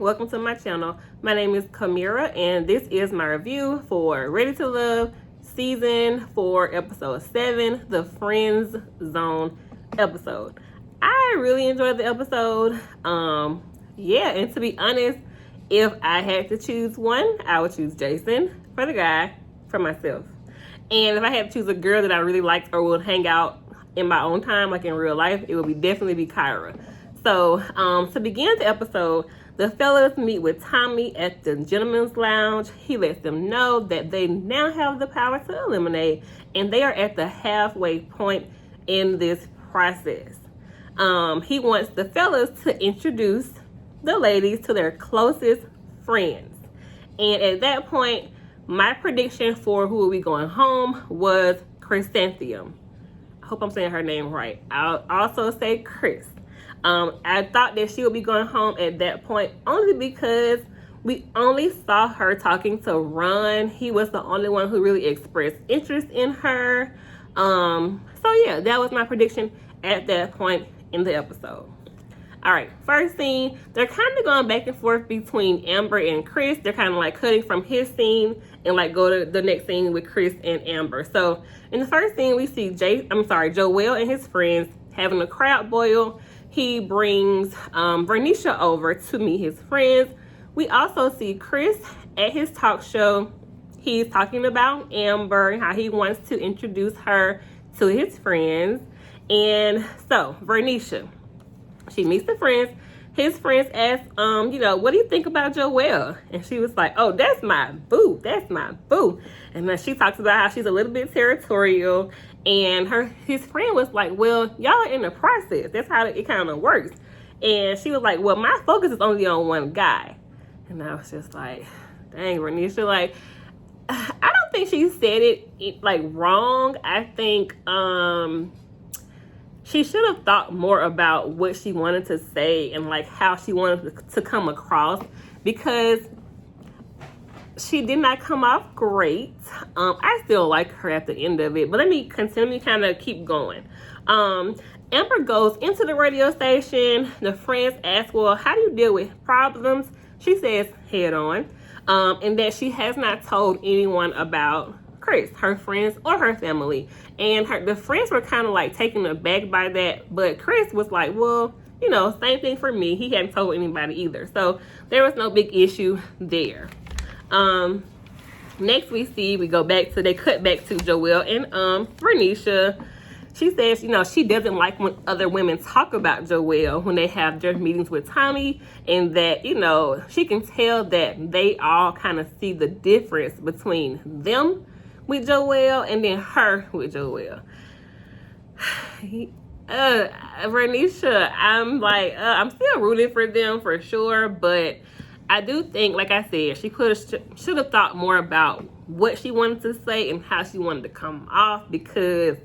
welcome to my channel. My name is Kamira, and this is my review for Ready to Love Season 4, Episode 7, the Friends Zone episode. I really enjoyed the episode. And to be honest, if I had to choose one, I would choose Jason for the guy, for myself. And if I had to choose a girl that I really liked or would hang out in my own time, like in real life, it would definitely be Kyra. So, to begin the episode, the fellas meet with Tommy at the gentleman's lounge. He lets them know that they now have the power to eliminate, and they are at the halfway point in this process. He wants the fellas to introduce the ladies to their closest friends. And at that point, my prediction for who will be going home was Chrysanthemum. I hope I'm saying her name right. I'll also say Chris. I thought that she would be going home at that point only because we only saw her talking to Ron. He was the only one who really expressed interest in her. So yeah, that was my prediction at that point in the episode. All right, first scene, they're kind of going back and forth between Amber and Chris. They're kind of like cutting from his scene and like go to the next scene with Chris and Amber. So in the first scene, we see Joel and his friends having a crab boil. He brings Vernisha over to meet his friends. We also see Chris at his talk show. He's talking about Amber and how he wants to introduce her to his friends. And so Vernisha, she meets the friends. His friends ask, what do you think about Joelle? And she was like, oh, that's my boo. That's my boo. And then she talks about how she's a little bit territorial. And his friend was like, well, y'all are in the process. That's how it kind of works. And she was like, well, my focus is only on one guy. And I was just like, dang, Renisha, like, I don't think she said it like wrong. I think she should have thought more about what she wanted to say and like how she wanted to come across, because she did not come off great. I still like her at the end of it, but let me continue to kind of keep going. Amber goes into the radio station. The friends ask, well, how do you deal with problems? She says head on, and that she has not told anyone about Chris, her friends, or her family. And the friends were kind of like taken aback by that, but Chris was like, well, same thing for me. He hadn't told anybody either. So there was no big issue there. Next they cut back to Joelle and Vernisha. She says, she doesn't like when other women talk about Joelle when they have their meetings with Tommy, and that, she can tell that they all kind of see the difference between them with Joelle and then her with Joelle. Vernisha, I'm still rooting for them for sure, but I do think, like I said, she should have thought more about what she wanted to say and how she wanted to come off, because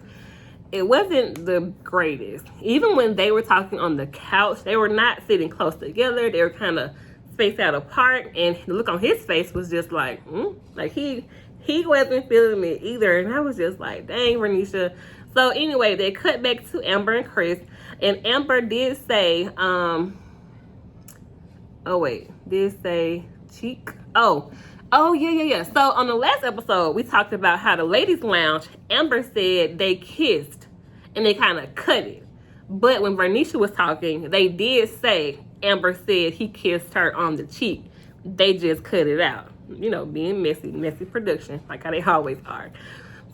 it wasn't the greatest. Even when they were talking on the couch, they were not sitting close together. They were kind of spaced out apart, and the look on his face was just like, like he wasn't feeling it either. And I was just like, dang, Vernisha. So anyway, they cut back to Amber and Chris, and Amber did say, did say cheek? Oh, yeah. So on the last episode, we talked about how the ladies' lounge, Amber said they kissed and they kind of cut it. But when Vernisha was talking, they did say Amber said he kissed her on the cheek. They just cut it out. Being messy production, like how they always are.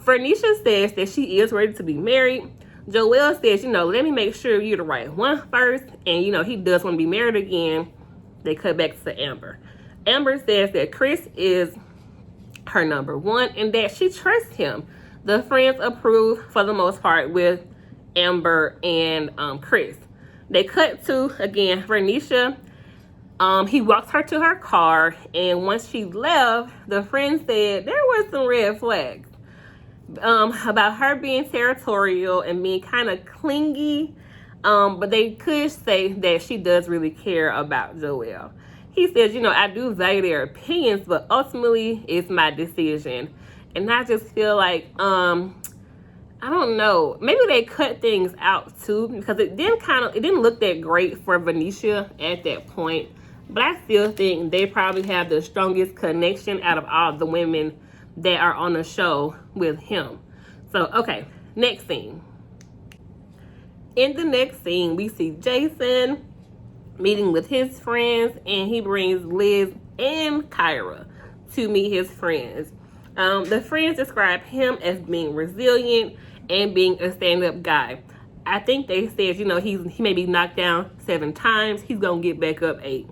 Vernisha says that she is ready to be married. Joelle says, let me make sure you're the right one first. And, he does want to be married again. They cut back to Amber. Amber says that Chris is her number one and that she trusts him. The friends approve for the most part with Amber and Chris. They cut to, again, Vernisha. He walks her to her car, and once she left, the friend said there was some red flags about her being territorial and being kind of clingy, but they could say that she does really care about Joelle. He says, I do value their opinions, but ultimately it's my decision. And I just feel like, I don't know, maybe they cut things out too, because it didn't look that great for Vernisha at that point. But I still think they probably have the strongest connection out of all the women that are on the show with him. So, okay, next scene. In the next scene, we see Jason meeting with his friends, and he brings Liz and Kyra to meet his friends. The friends describe him as being resilient and being a stand-up guy. I think they said, he may be knocked down 7 times. He's going to get back up 8.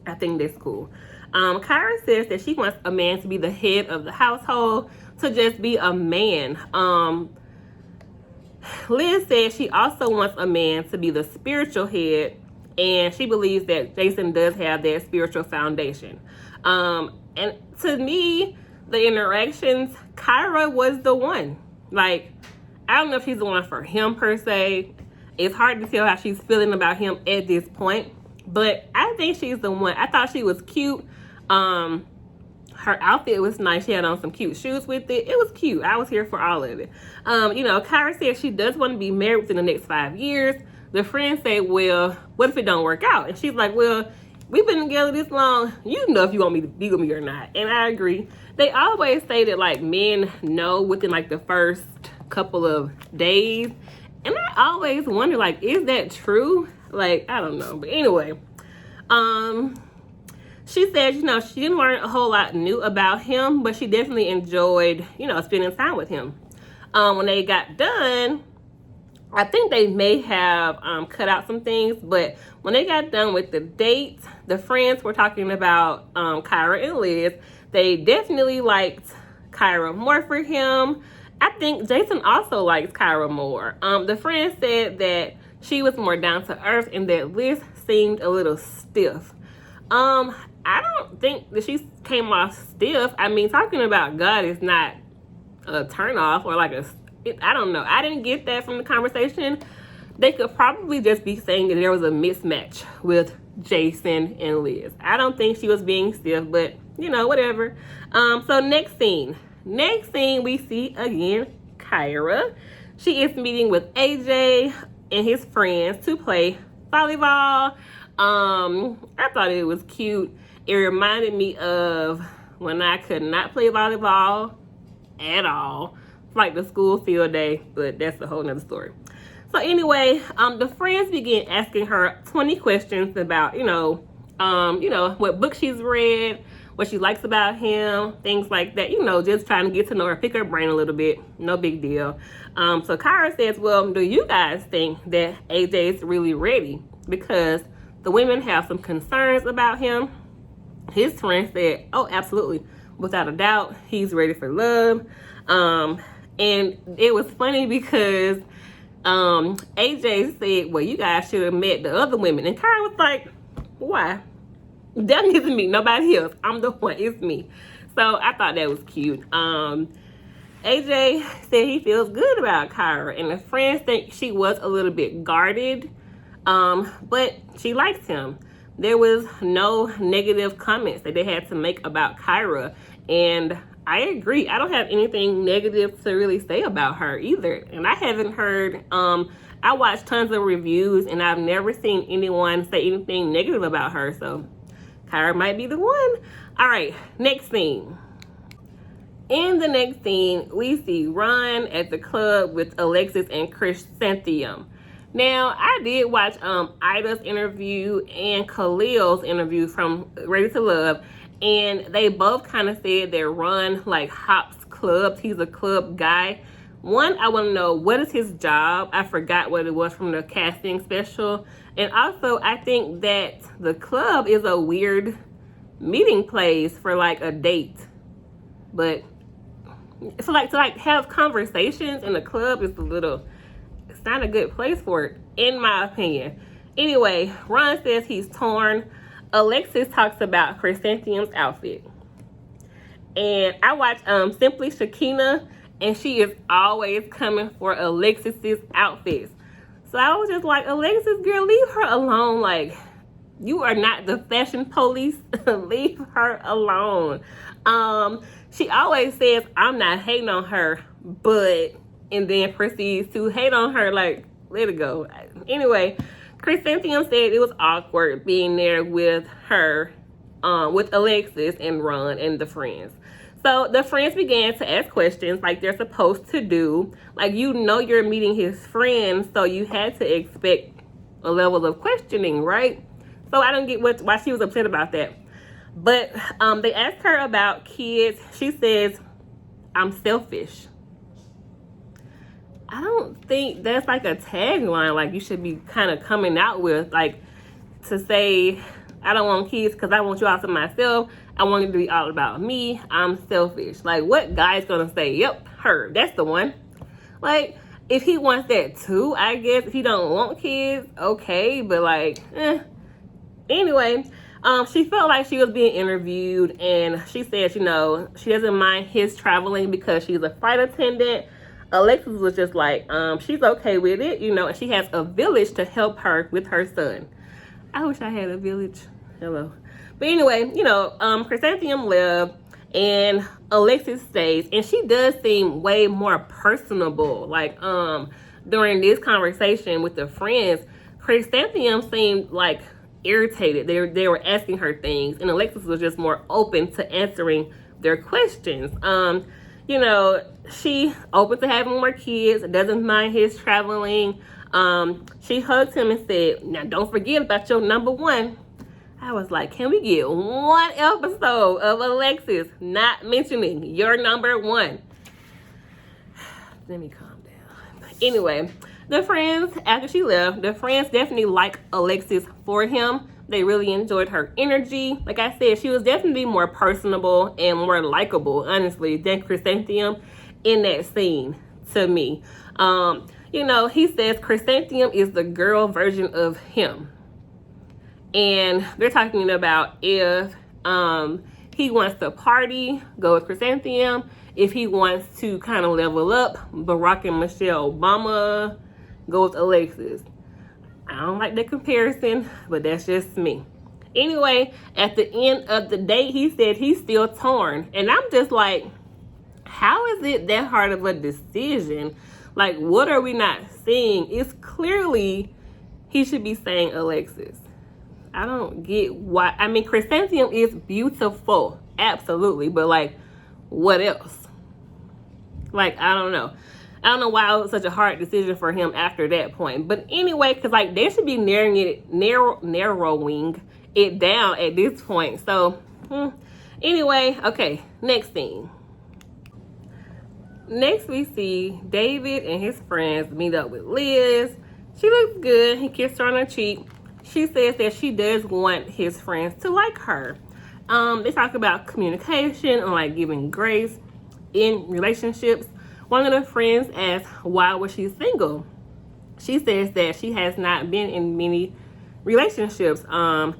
I think that's cool. Kyra says that she wants a man to be the head of the household, to just be a man. Liz says she also wants a man to be the spiritual head, and she believes that Jason does have that spiritual foundation. And to me, the interactions, Kyra was the one. Like, I don't know if she's the one for him per se. It's hard to tell how she's feeling about him at this point, but I think she's the one. I thought she was cute. Her outfit was nice. She had on some cute shoes with it. It was cute. I was here for all of it. Kyra said she does want to be married within the next 5 years. The friends say, well, what if it don't work out? And she's like, well, we've been together this long. You know if you want me to be with me or not. And I agree. They always say that, like, men know within, like, the first couple of days. And I always wonder, like, is that true? Like, I don't know. But anyway, she said, she didn't learn a whole lot new about him, but she definitely enjoyed, spending time with him. When they got done, I think they may have cut out some things, but when they got done with the date, the friends were talking about Kyra and Liz. They definitely liked Kyra more for him. I think Jason also likes Kyra more. The friend said that she was more down to earth and that Liz seemed a little stiff. I don't think that she came off stiff. I mean, talking about God is not a turnoff or like I don't know. I didn't get that from the conversation. They could probably just be saying that there was a mismatch with Jason and Liz. I don't think she was being stiff, but whatever. So next scene we see again Kyra. She is meeting with AJ and his friends to play volleyball. I thought it was cute. It reminded me of when I could not play volleyball at all. It's like the school field day, but that's a whole nother story. So anyway, the friends began asking her 20 questions about, what book she's read, what she likes about him, things like that, just trying to get to know her, pick her brain a little bit. No big deal. So Kyra says, well, do you guys think that AJ is really ready? Because the women have some concerns about him. His friend said, oh, absolutely. Without a doubt, he's ready for love. And it was funny because AJ said, well, you guys should have met the other women. And Kyra was like, why? That isn't me, nobody else. I'm the one, it's me. So I thought that was cute. AJ said he feels good about Kyra, and the friends think she was a little bit guarded, but she likes him. There was no negative comments that they had to make about Kyra, and I agree. I don't have anything negative to really say about her either, and I haven't heard, I watched tons of reviews, and I've never seen anyone say anything negative about her, so Kyra might be the one. All right, next scene. In the next scene, we see Ron at the club with Alexis and Chrysanthemum. Now, I did watch Ida's interview and Khalil's interview from Ready to Love, and they both kind of said that Ron like hops clubs. He's a club guy. One, I want to know, what is his job? I forgot what it was from the casting special. And also, I think that the club is a weird meeting place for like a date. But so like to like have conversations in the club is it's not a good place for it, in my opinion. Anyway, Ron says he's torn. Alexis talks about Chrysanthemum's outfit. And I watch Simply Shakina, and she is always coming for Alexis's outfits. So I was just like, Alexis, girl, leave her alone. Like, you are not the fashion police. Leave her alone. She always says, I'm not hating on her, and then proceeds to hate on her. Like, let it go. Anyway, Chrysanthemum said it was awkward being there with her, with Alexis and Ron and the friends. So the friends began to ask questions like they're supposed to do. Like, you know, you're meeting his friends, so you had to expect a level of questioning, right? So I don't get why she was upset about that. But they asked her about kids. She says, "I'm selfish." I don't think that's like a tagline like you should be kind of coming out with, like, to say, I don't want kids because I want you all to myself. I want it to be all about me. I'm selfish. Like, what guy's gonna say, yep, her, that's the one? Like, if he wants that too, I guess. If he don't want kids, okay, but like, Anyway, she felt like she was being interviewed, and she said, you know, she doesn't mind his traveling because she's a flight attendant. Alexis was just like, she's okay with it, you know, and she has a village to help her with her son. I wish I had a village. Hello. But anyway, you know, Chrysanthemum left and Alexis stays, and she does seem way more personable. Like, during this conversation with the friends, Chrysanthemum seemed like irritated. They were asking her things, and Alexis was just more open to answering their questions. You know, she open to having more kids, doesn't mind his traveling. She hugged him and said, "Now don't forget about your number one." I was like, can we get one episode of Alexis not mentioning your number one? Let me calm down. Anyway, the friends, after she left, the friends definitely like Alexis for him. They really enjoyed her energy. Like I said, she was definitely more personable and more likable, honestly, than Chrysanthemum in that scene to me. You know, he says Chrysanthemum is the girl version of him. And they're talking about if he wants to party, go with Chrysanthemum. If he wants to kind of level up, Barack and Michelle Obama, go with Alexis. I don't like the comparison, but that's just me. Anyway, at the end of the date, he said he's still torn. And I'm just like, how is it that hard of a decision? Like, what are we not seeing? It's clearly he should be saying Alexis. I don't get why. I mean, Chrysanthemum is beautiful, absolutely, but like, what else? Like, I don't know. I don't know why it was such a hard decision for him after that point. But anyway, because like they should be narrowing it down at this point. So anyway, okay, next scene. Next we see David and his friends meet up with Liz. She looks good. He kissed her on her cheek. She says that she does want his friends to like her. They talk about communication and like giving grace in relationships. One of the friends asked why was she single. She says that she has not been in many relationships. And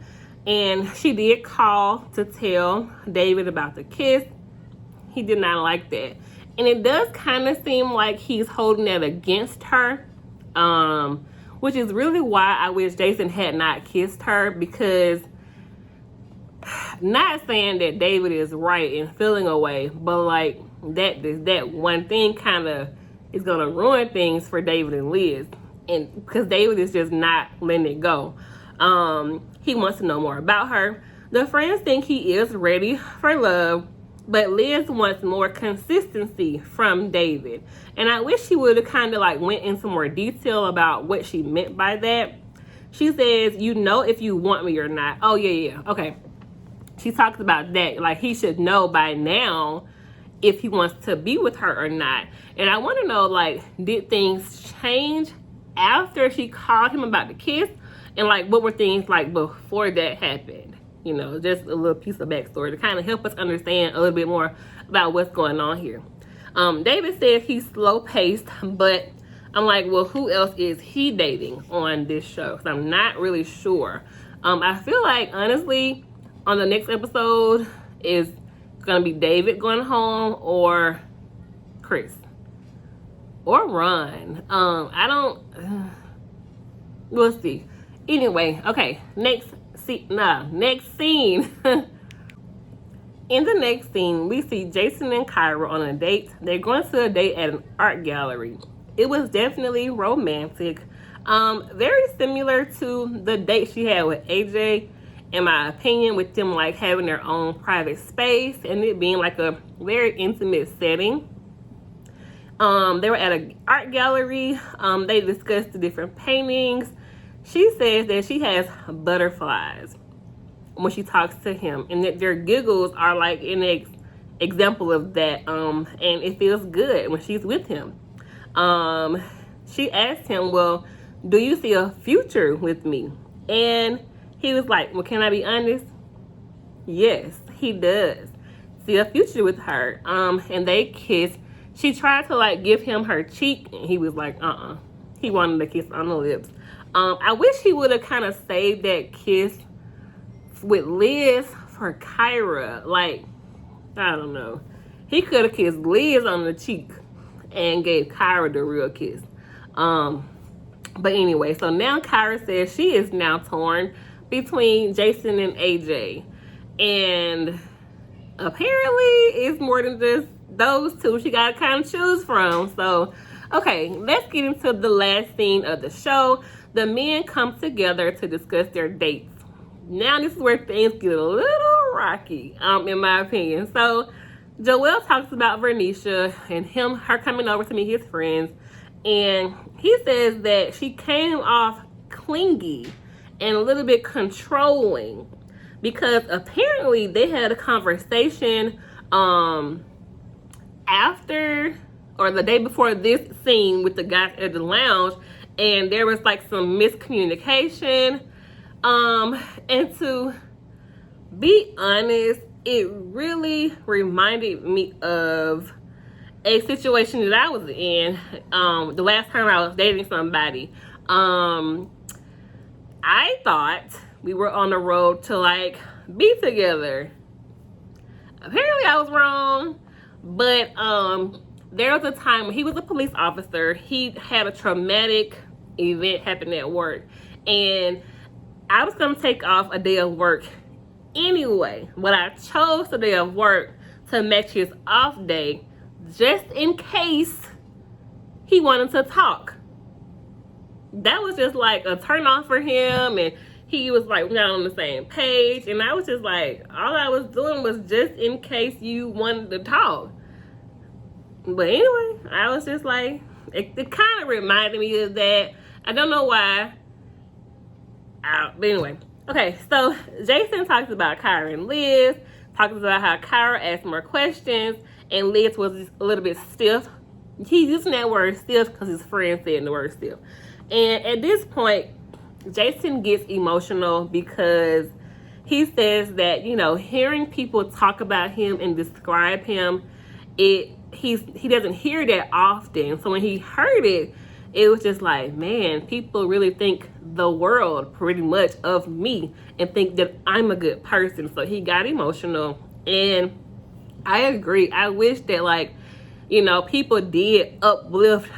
she did call to tell David about the kiss. He did not like that. And it does kind of seem like he's holding that against her. Which is really why I wish Jason had not kissed her, because not saying that David is right in feeling away, but like that one thing kind of is gonna ruin things for David and Liz, and because David is just not letting it go. He wants to know more about her. The friends think he is ready for love, but Liz wants more consistency from David. And I wish she would have kind of like went into more detail about what she meant by that. She says, you know if you want me or not. Oh, yeah. Okay. She talks about that. Like, he should know by now if he wants to be with her or not. And I want to know, like, did things change after she called him about the kiss? And, like, what were things like before that happened? You know, just a little piece of backstory to kind of help us understand a little bit more about what's going on here. David says he's slow-paced, but I'm like, well, who else is he dating on this show? Because I'm not really sure. I feel like, honestly, on the next episode is going to be David going home or Chris or Ron. We'll see. Anyway, okay, next scene. In the next scene, we see Jason and Kyra on a date. They're going to a date at an art gallery. It was definitely romantic. Very similar to the date she had with AJ, in my opinion, with them like having their own private space and it being like a very intimate setting. They were at an art gallery. They discussed the different paintings. She says that she has butterflies when she talks to him, and that their giggles are like an example of that. And it feels good when she's with him. She asked him, well, do you see a future with me? And he was like, well, can I be honest? Yes, he does see a future with her. And they kissed. She tried to like give him her cheek, and he was like, He wanted a kiss on the lips. I wish he would have kind of saved that kiss with Liz for Kyra. Like, I don't know. He could have kissed Liz on the cheek and gave Kyra the real kiss. But anyway, so now Kyra says she is now torn between Jason and AJ. And apparently it's more than just those two she got to kind of choose from. So, okay, let's get into the last scene of the show. The men come together to discuss their dates. Now this is where things get a little rocky, in my opinion. So Joel talks about Vernisha and her coming over to meet his friends. And he says that she came off clingy and a little bit controlling because apparently they had a conversation after or the day before this scene with the guys at the lounge, and there was like some miscommunication. And to be honest, it really reminded me of a situation that I was in the last time I was dating somebody. I thought we were on the road to like be together. Apparently I was wrong, but there was a time when he was a police officer. He had a traumatic event happen at work, and I was going to take off a day of work anyway, but I chose the day of work to match his off day just in case he wanted to talk. That was just like a turn off for him, and he was like not on the same page, and I was just like, all I was doing was just in case you wanted to talk. But anyway, I was just like, it kind of reminded me of that. I don't know why. But anyway, okay, so Jason talks about Kyra and Liz, talks about how Kyra asked more questions, and Liz was just a little bit stiff. He's using that word stiff because his friend said the word stiff. And at this point, Jason gets emotional because he says that, you know, hearing people talk about him and describe him, he doesn't hear that often. So when he heard it, it was just like, man, people really think the world pretty much of me and think that I'm a good person. So he got emotional, and I agree. I wish that, like, you know, people did uplift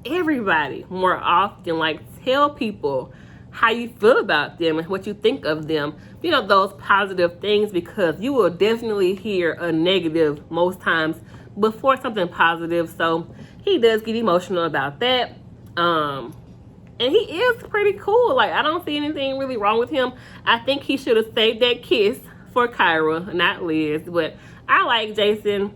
everybody more often. Like, tell people how you feel about them and what you think of them. You know, those positive things, because you will definitely hear a negative most times before something positive. So he does get emotional about that. And he is pretty cool. Like, I don't see anything really wrong with him. I think he should have saved that kiss for Kyra, not Liz. But I like Jason.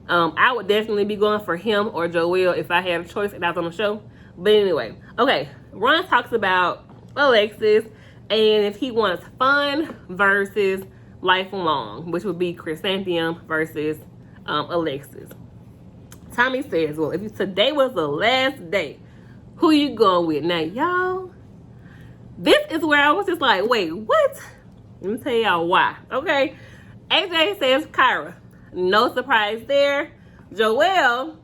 I would definitely be going for him or Joel if I had a choice and I was on the show. But anyway, okay. Ron talks about Alexis and if he wants fun versus lifelong, which would be Chrysanthemum versus Alexis. Tommy says, well, if today was the last day, who you going with? Now, y'all, this is where I was just like, wait, what? Let me tell y'all why. Okay. AJ says Kyra. No surprise there. Joel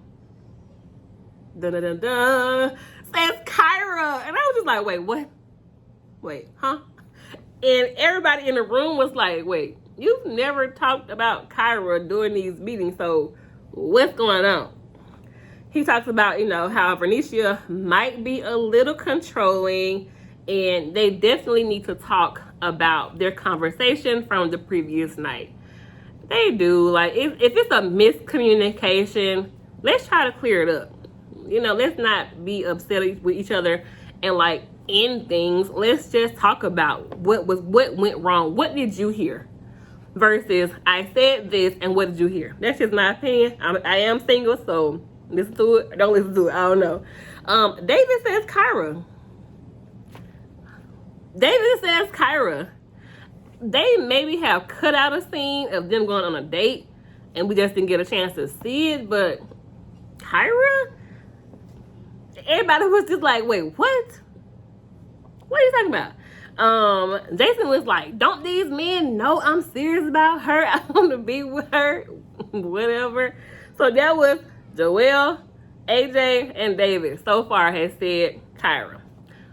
says Kyra. And I was just like, wait, what? Wait, huh? And everybody in the room was like, wait, you've never talked about Kyra during these meetings, so what's going on? He talks about, you know, how Vernisha might be a little controlling, and they definitely need to talk about their conversation from the previous night. They do. Like, if it's a miscommunication, let's try to clear it up. You know, let's not be upset with each other and, like, end things. Let's just talk about what went wrong. What did you hear? Versus I said this and what did you hear? That's just my opinion. I am single, so listen to it. Don't listen to it. I don't know. David says Kyra. They maybe have cut out a scene of them going on a date and we just didn't get a chance to see it, but Kyra, everybody was just like, wait, what? What are you talking about? Jason was like, don't these men know I'm serious about her? I want to be with her, whatever. So that was Joelle, AJ, and David so far has said Kyra.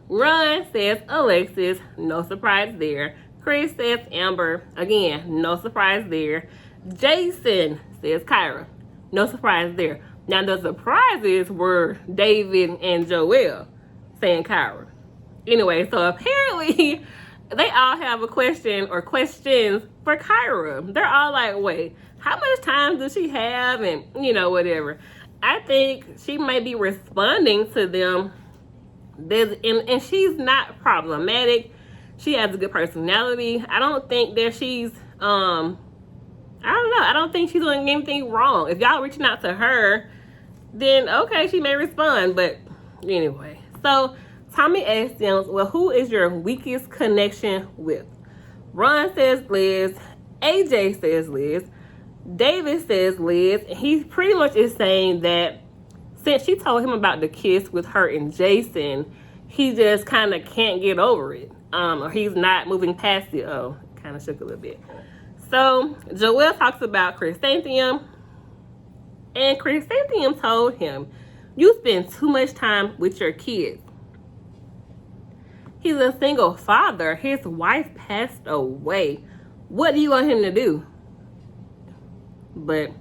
Ron says Alexis, no surprise there. Chris says Amber, again, no surprise there. Jason says Kyra, no surprise there. Now the surprises were David and Joelle saying Kyra. Anyway, so apparently they all have a question or questions for Kyra. They're all like, wait, how much time does she have? And, whatever. I think she may be responding to them. And she's not problematic. She has a good personality. I don't think that she's, I don't know. I don't think she's doing anything wrong. If y'all reaching out to her, then okay, she may respond. But anyway, so Tommy asked them, well, who is your weakest connection with? Ron says Liz. AJ says Liz. David says Liz. He pretty much is saying that since she told him about the kiss with her and Jason, he just kind of can't get over it. Or he's not moving past it. Oh, kind of shook a little bit. So Joelle talks about Chrysanthemum. And Chrysanthemum told him, you spend too much time with your kids. He's a single father. His wife passed away. What do you want him to do? But,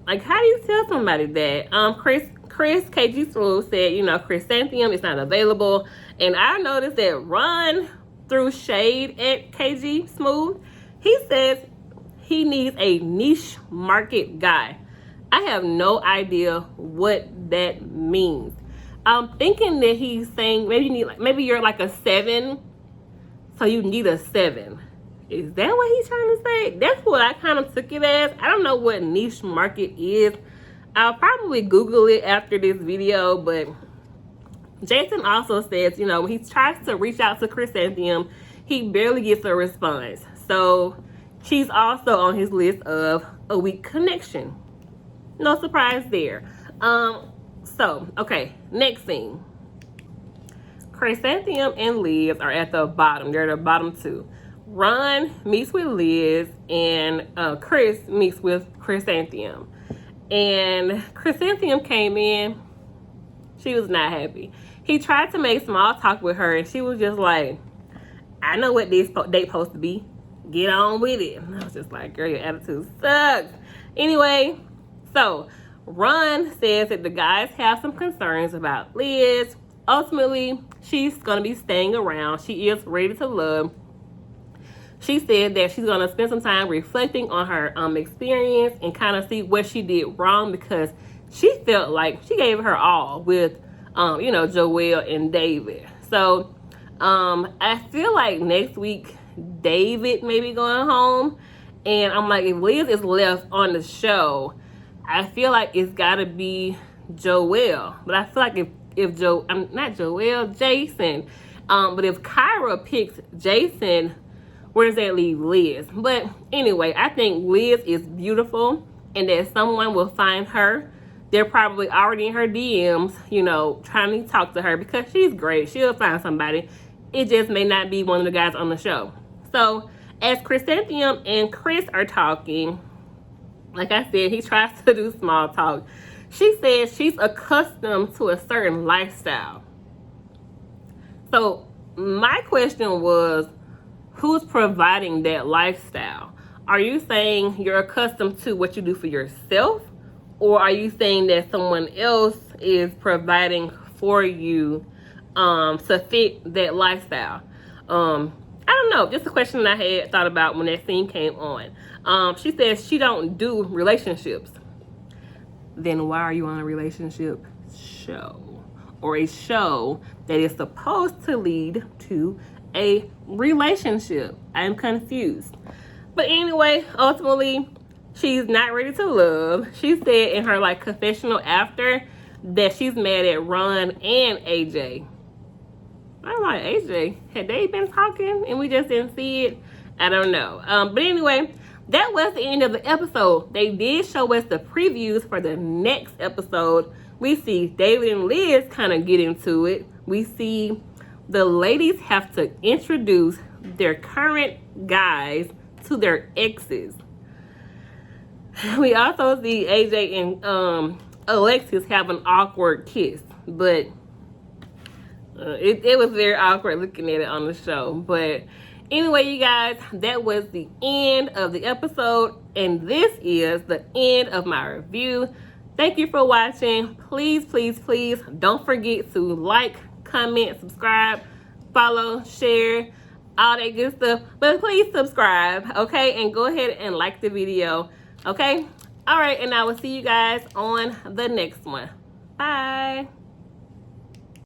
like, how do you tell somebody that? Chris KG Smooth said, Chrysanthemum is not available. And I noticed that Ron threw shade at KG Smooth. He says he needs a niche market guy. I have no idea what that means. I'm thinking that he's saying maybe you're like a 7, so you need a 7. Is that what he's trying to say? That's what I kind of took it as. I don't know what niche market is. I'll probably Google it after this video, but Jason also says, when he tries to reach out to Chrysanthemum, he barely gets a response. So she's also on his list of a weak connection. No surprise there. So, okay, next scene. Chrysanthemum and Liz are at the bottom. They're the bottom two. Ron meets with Liz and Chris meets with Chrysanthemum. And Chrysanthemum came in. She was not happy. He tried to make small talk with her and she was just like, I know what this date supposed to be. Get on with it. And I was just like, girl, your attitude sucks. Anyway, so Ron says that the guys have some concerns about Liz. Ultimately, she's going to be staying around. She is ready to love. She said that she's going to spend some time reflecting on her experience and kind of see what she did wrong because she felt like she gave her all with, Joelle and David. So I feel like next week, David may be going home. And I'm like, if Liz is left on the show, I feel like it's got to be Joelle. But I feel like Jason. But if Kyra picks Jason, where does that leave Liz? But anyway, I think Liz is beautiful and that someone will find her. They're probably already in her DMs, trying to talk to her because she's great. She'll find somebody. It just may not be one of the guys on the show. So as Chrysanthemum and Chris are talking, like I said, he tries to do small talk. She says she's accustomed to a certain lifestyle. So my question was, who's providing that lifestyle? Are you saying you're accustomed to what you do for yourself? Or are you saying that someone else is providing for you to fit that lifestyle? I don't know. Just a question that I had thought about when that scene came on. She says she don't do relationships. Then why are you on a relationship show? or a show that is supposed to lead to a relationship. I'm confused. But anyway, ultimately, she's not ready to love. She said in her like confessional after that she's mad at Ron and AJ. I'm like, AJ, had they been talking and we just didn't see it? I don't know. But anyway, that was the end of the episode. They did show us the previews for the next episode. We see David and Liz kind of get into it. We see the ladies have to introduce their current guys to their exes. We also see AJ and Alexis have an awkward kiss, but it was very awkward looking at it on the show. But anyway, you guys, that was the end of the episode, and this is the end of my review. Thank you for watching. Please, please, please don't forget to like, comment, subscribe, follow, share, all that good stuff. But please subscribe, okay? And go ahead and like the video, okay? All right, and I will see you guys on the next one. Bye.